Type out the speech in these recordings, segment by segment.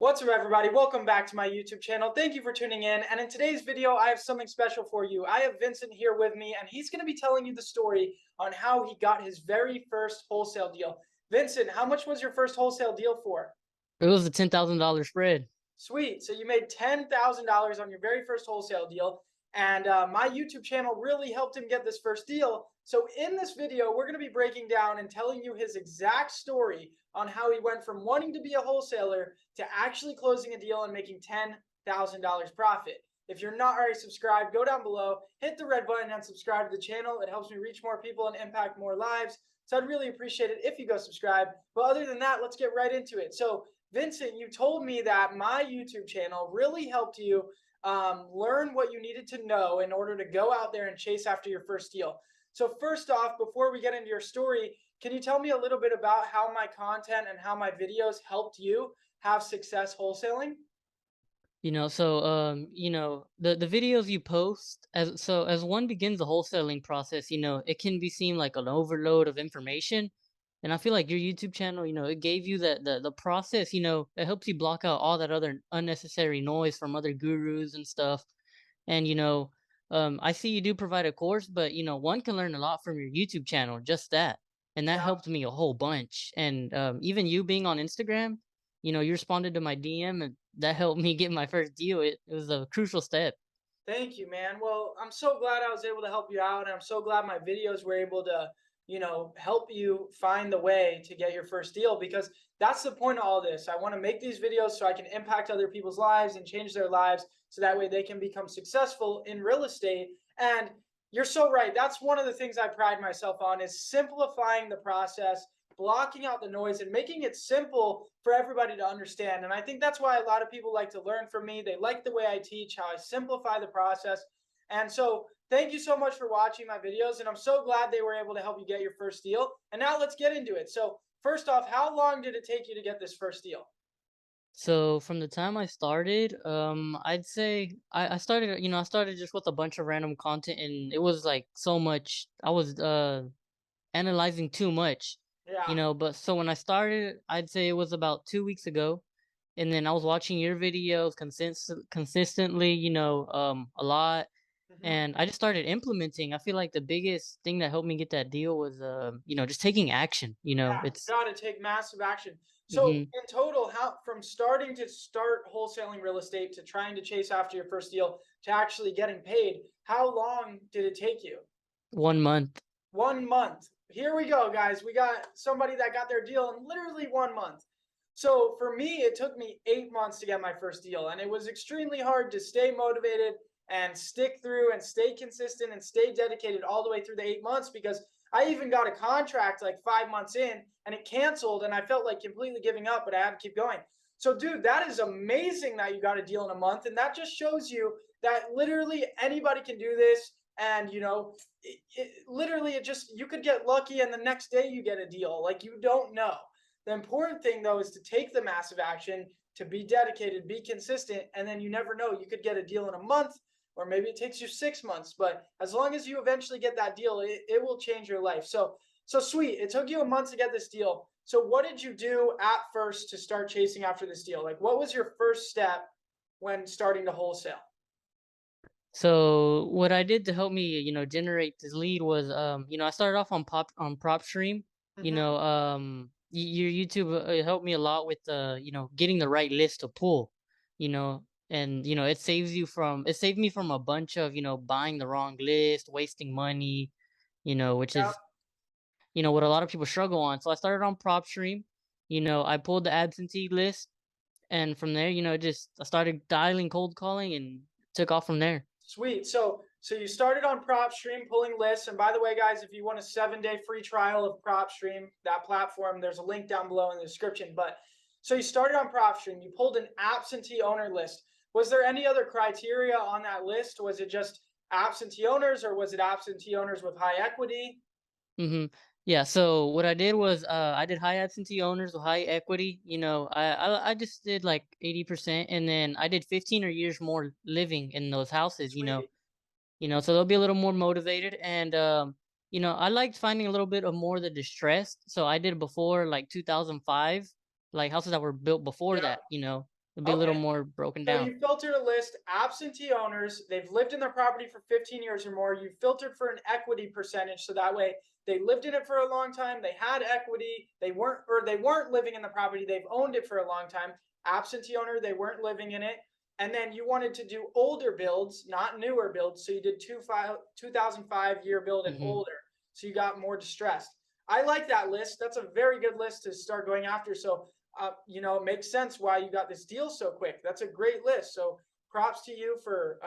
What's up, everybody? Welcome back to my YouTube channel. Thank you for tuning in. And in today's video, I have something special for you. I have Vincent here with me, and he's going to be telling you the story on how he got his very first wholesale deal. Vincent, how much was your first wholesale deal for? It was a $10,000 spread. Sweet. So you made $10,000 on your very first wholesale deal. And my YouTube channel really helped him get this first deal. So in this video, we're going to be breaking down and telling you his exact story on how he went from wanting to be a wholesaler to actually closing a deal and making $10,000 profit. If you're not already subscribed, go down below, hit the red button and subscribe to the channel. It helps me reach more people and impact more lives. So I'd really appreciate it if you go subscribe. But other than that, let's get right into it. So Vincent, you told me that my YouTube channel really helped you learn what you needed to know in order to go out there and chase after your first deal. So first off, before we get into your story, can you tell me a little bit about how my content and how my videos helped you have success wholesaling? The videos you post as one begins the wholesaling process, it can be seem like an overload of information. And I feel like your YouTube channel, it gave you the process, it helps you block out all that other unnecessary noise from other gurus and stuff. And I see you do provide a course, but one can learn a lot from your YouTube channel, just that. And that Yeah. helped me a whole bunch. And even you being on Instagram, you responded to my DM, and that helped me get my first deal. It was a crucial step. Thank you, man. Well, I'm so glad I was able to help you out, and I'm so glad my videos were able to, help you find the way to get your first deal because that's the point of all this. I want to make these videos so I can impact other people's lives and change their lives so that way they can become successful in real estate. And you're so right. That's one of the things I pride myself on is simplifying the process, blocking out the noise and making it simple for everybody to understand. And I think that's why a lot of people like to learn from me. They like the way I teach, how I simplify the process. And so thank you so much for watching my videos. And I'm so glad they were able to help you get your first deal. And now let's get into it. So first off, how long did it take you to get this first deal? So from the time I started, I'd say I started, I started just with a bunch of random content, and it was like so much. I was analyzing too much, Yeah. But so when I started, I'd say it was about 2 weeks ago, and then I was watching your videos consistently, a lot, Hmm. and I just started implementing. I feel like the biggest thing that helped me get that deal was, just taking action. Yeah, you It's. got to take massive action. So, Mhm. in total, how from starting to start wholesaling real estate to trying to chase after your first deal to actually getting paid, how long did it take you? 1 month. 1 month. Here we go, guys. We got somebody that got their deal in literally 1 month. So for me, it took me 8 months to get my first deal, and it was extremely hard to stay motivated and stick through and stay consistent and stay dedicated all the way through the 8 months because I even got a contract like 5 months in and it canceled, and I felt like completely giving up, but I had to keep going. So, dude, that is amazing that you got a deal in a month, and that just shows you that literally anybody can do this. And literally it just you could get lucky and the next day you get a deal, like you don't know. The important thing though is to take the massive action, to be dedicated, be consistent, and then you never know, you could get a deal in a month or maybe it takes you 6 months, but as long as you eventually get that deal, it will change your life. So sweet, it took you a month to get this deal. So what did you do at first to start chasing after this deal? Like what was your first step when starting to wholesale? So what I did to help me, generate this lead was, I started off on prop stream. Hmm. Your YouTube it helped me a lot with getting the right list to pull, and it saved me from a bunch of buying the wrong list, wasting money, which Yeah. is what a lot of people struggle on. So I started on prop stream. I pulled the absentee list, and from there, just I started dialing cold calling and took off from there. Sweet. So you started on PropStream pulling lists. And by the way, guys, if you want a 7-day free trial of PropStream, that platform, there's a link down below in the description. But so you started on PropStream, you pulled an absentee owner list. Was there any other criteria on that list? Was it just absentee owners or was it absentee owners with high equity? Mhm. Yeah, so what I did was, I did high absentee owners with high equity. I just did like 80%, and then I did 15 or years more living in those houses, Sweet. so they'll be a little more motivated. And I liked finding a little bit of more of the distressed. So I did before like 2005, like houses that were built before Yeah. that, It'd be a little Okay. more broken So down. you filtered a list, absentee owners, they've lived in their property for 15 years or more. You filtered for an equity percentage, so that way they lived in it for a long time, they had equity, they weren't living in the property, they've owned it for a long time. Absentee owner, they weren't living in it. And then you wanted to do older builds, not newer builds, so you did 2005 year build and Hmm. older. So you got more distressed. I like that list. That's a very good list to start going after. So it makes sense why you got this deal so quick. That's a great list. So props to you for,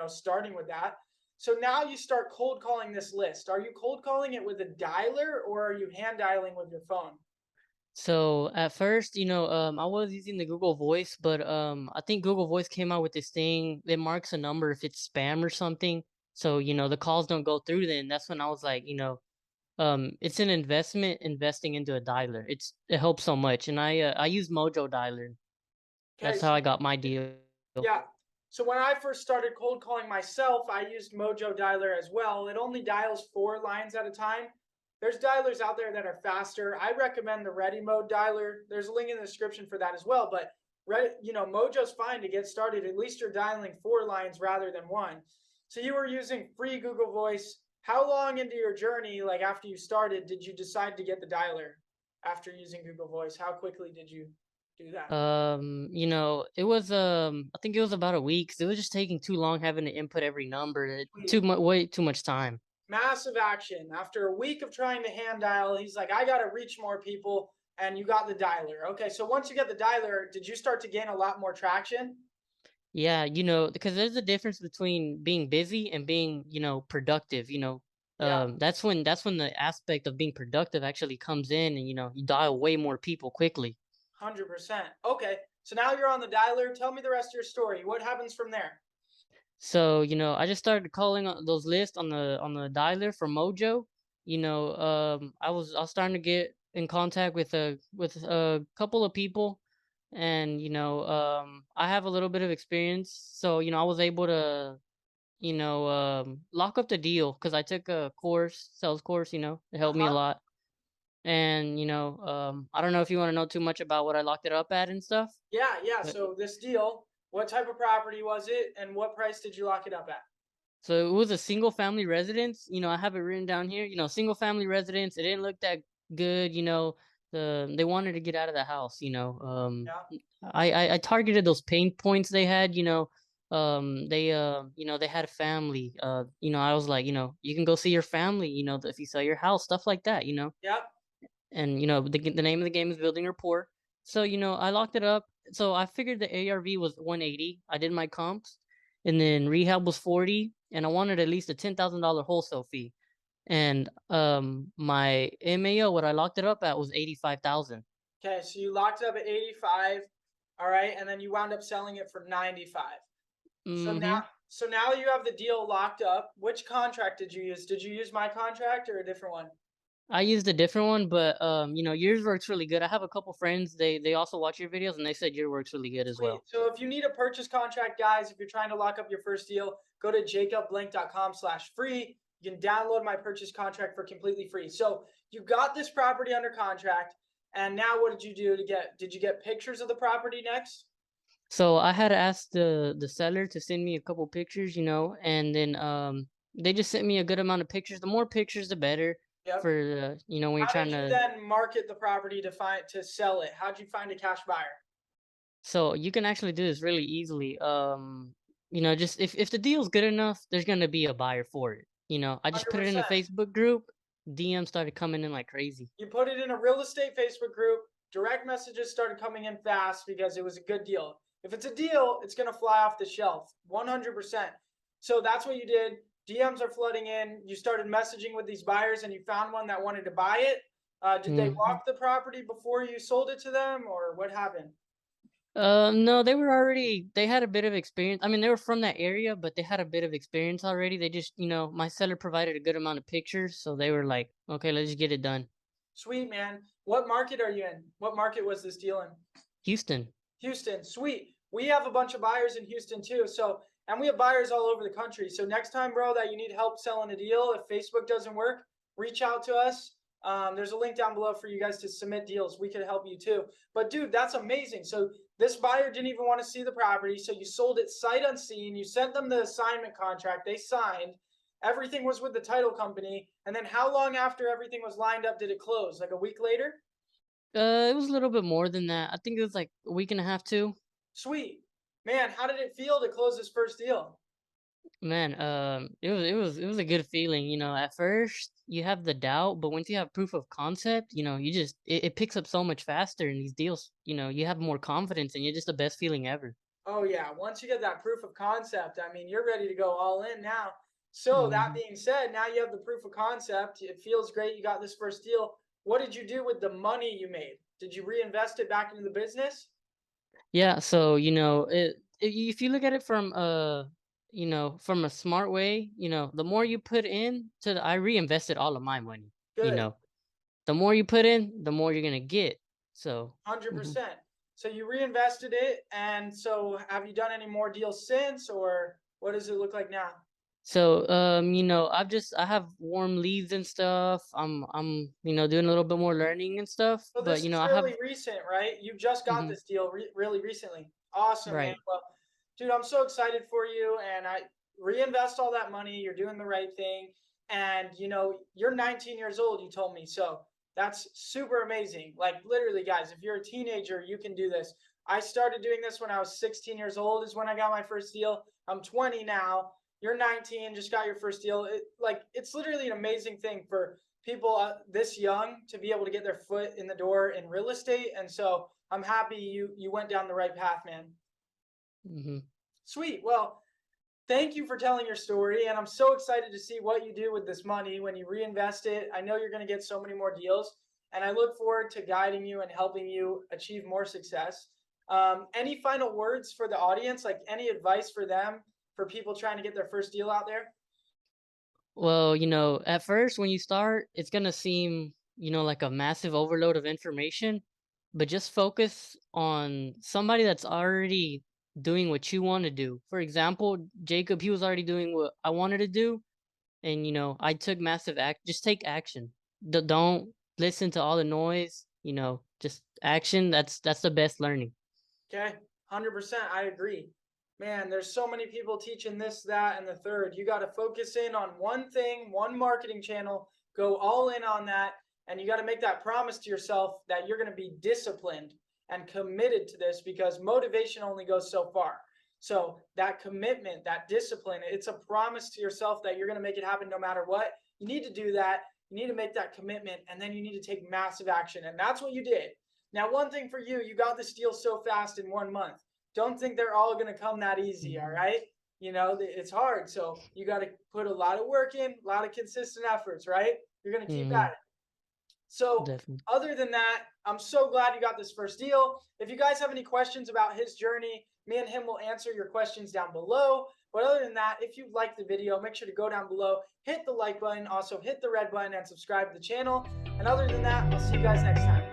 starting with that. So now you start cold calling this list. Are you cold calling it with a dialer or are you hand dialing with your phone? So at first, I was using the Google Voice, but I think Google Voice came out with this thing that marks a number if it's spam or something. So, the calls don't go through then. That's when I was like, it's an investment investing into a dialer. It helps so much. And I use Mojo Dialer. Okay, That's how I so got my deal. yeah. So when I first started cold calling myself, I used Mojo Dialer as well. It only dials 4 lines at a time. There's dialers out there that are faster. I recommend the Ready Mode dialer. There's a link in the description for that as well. But Mojo's fine to get started. At least you're dialing 4 lines rather than one. So you were using free Google Voice. How long into your journey, like after you started, did you decide to get the dialer after using Google Voice? How quickly did you do that? It was I think it was about a week. 'Cause it was just taking too long having to input every number. Sweet. Way too much time. Massive action. After a week of trying to hand dial, he's like, I got to reach more people. And you got the dialer. Okay. So once you get the dialer, did you start to gain a lot more traction? Yeah, because there's a difference between being busy and being, productive. Yeah. That's when the aspect of being productive actually comes in, and you dial way more people quickly. 100%. Okay. So now you're on the dialer. Tell me the rest of your story. What happens from there? So, I just started calling on those lists on the dialer for Mojo. I was starting to get in contact with a couple of people, and I have a little bit of experience, so I was able to lock up the deal because I took a sales course. It Uh helped me a huh. lot. And I don't know if you want to know too much about what I locked it up at and stuff. Yeah. Yeah. But So this deal, what type of property was it and what price did you lock it up at? So it was a single family residence. I have it written down here. Single family residence. It didn't look that good. They wanted to get out of the house. Yeah. I targeted those pain points they had. They had a family. I was like, you can go see your family. If you sell your house, stuff like that. Yep. And the name of the game is building rapport. So I locked it up. So I figured the ARV was 180. I did my comps, and then rehab was 40, and I wanted at least a $10,000 wholesale fee. And my MAO, what I locked it up at was 85,000. Okay. So you locked it up at 85. All right. And then you wound up selling it for 95. So now, Mm-hmm. so now you have the deal locked up. Which contract did you use? Did you use my contract or a different one? I used a different one, but yours works really good. I have a couple friends. They also watch your videos, and they said your works really good as Sweet. well. So if you need a purchase contract, guys, if you're trying to lock up your first deal, go to jacobblink.com/free. You can download my purchase contract for completely free. So you got this property under contract, and now what did you do did you get pictures of the property next? So I had asked the seller to send me a couple pictures, and then they just sent me a good amount of pictures. The more pictures, the better Yep. for when you're How trying did you to. then market the property to sell it? How'd you find a cash buyer? So you can actually do this really easily. Just if the deal's good enough, there's gonna be a buyer for it. I just put it in a 100%. Facebook group. DM started coming in like crazy. You put it in a real estate Facebook group. Direct messages started coming in fast because it was a good deal. If it's a deal, it's going to fly off the shelf 100%. So that's what you did. DMs are flooding in. You started messaging with these buyers and you found one that wanted to buy it. Did they Mhm. walk the property before you sold it to them or what happened? No, they had a bit of experience. I mean, they were from that area, but they had a bit of experience already. They just, my seller provided a good amount of pictures, so they were like, okay, let's just get it done. Sweet, man. What market are you in? What market was this deal in? Houston. Houston, sweet. We have a bunch of buyers in Houston too. So, and we have buyers all over the country. So next time, bro, that you need help selling a deal, if Facebook doesn't work, reach out to us. There's a link down below for you guys to submit deals. We could help you too. But dude, that's amazing. So This buyer didn't even want to see the property, so you sold it sight unseen. You sent them the assignment contract, they signed. Everything was with the title company. And then how long after everything was lined up did it close? Like a week later? It was a little bit more than that. I think it was like a week and a half, 2. Sweet. Man, how did it feel to close this first deal? Man, it was a good feeling. At first you have the doubt, but once you have proof of concept, it picks up so much faster in these deals. You have more confidence, and you're just the best feeling ever. Oh yeah, once you get that proof of concept, I mean, you're ready to go all in now. So that Hmm. being said, now you have the proof of concept. It feels great. You got this first deal. What did you do with the money you made? Did you reinvest it back into the business? Yeah, so if you look at it from from a smart way, the more you put in I reinvested all of my money. You Good. know, the more you put in, the more you're gonna get. So. Mhm. 100%. So you reinvested it. And so have you done any more deals since, or what does it look like now? So, I have warm leads and stuff. I'm doing a little bit more learning and stuff, So but this is I have. really recent, right? You just got Mhm. this deal really recently. Awesome, man. Right. Well, dude, I'm so excited for you. And I reinvest all that money. You're doing the right thing. And you're 19 years old, you told me. So that's super amazing. Like literally, guys, if you're a teenager, you can do this. I started doing this when I was 16 years old, is when I got my first deal. I'm 20 now. You're 19, just got your first deal. It's literally an amazing thing for people this young to be able to get their foot in the door in real estate. And so I'm happy you went down the right path, man. Mhm. Sweet. Well, thank you for telling your story, and I'm so excited to see what you do with this money when you reinvest it. I know you're going to get so many more deals, and I look forward to guiding you and helping you achieve more success. Any final words for the audience? Like any advice for them, for people trying to get their first deal out there? Well, at first when you start, it's gonna seem, like a massive overload of information, but just focus on somebody that's already doing what you want to do. For example, Jacob, he was already doing what I wanted to do, and I took massive act. Just take action. Don't listen to all the noise. Just action. That's the best learning. Okay, 100%. I agree. Man, there's so many people teaching this, that, and the third. You got to focus in on one thing, one marketing channel, go all in on that. And you got to make that promise to yourself that you're going to be disciplined and committed to this because motivation only goes so far. So, that commitment, that discipline, it's a promise to yourself that you're going to make it happen no matter what. You need to do that. You need to make that commitment, and then you need to take massive action. And that's what you did. Now, one thing for you, you got this deal so fast in 1 month. Don't think they're all going to come that easy, all Mhm. right? It's hard. So you got to put a lot of work in, a lot of consistent efforts, right? You're going to keep at Mhm. it. So, Definitely. other than that, I'm so glad you got this first deal. If you guys have any questions about his journey, me and him will answer your questions down below. But other than that, if you liked the video, make sure to go down below, hit the like button, also hit the red button, and subscribe to the channel. And other than that, I'll see you guys next time.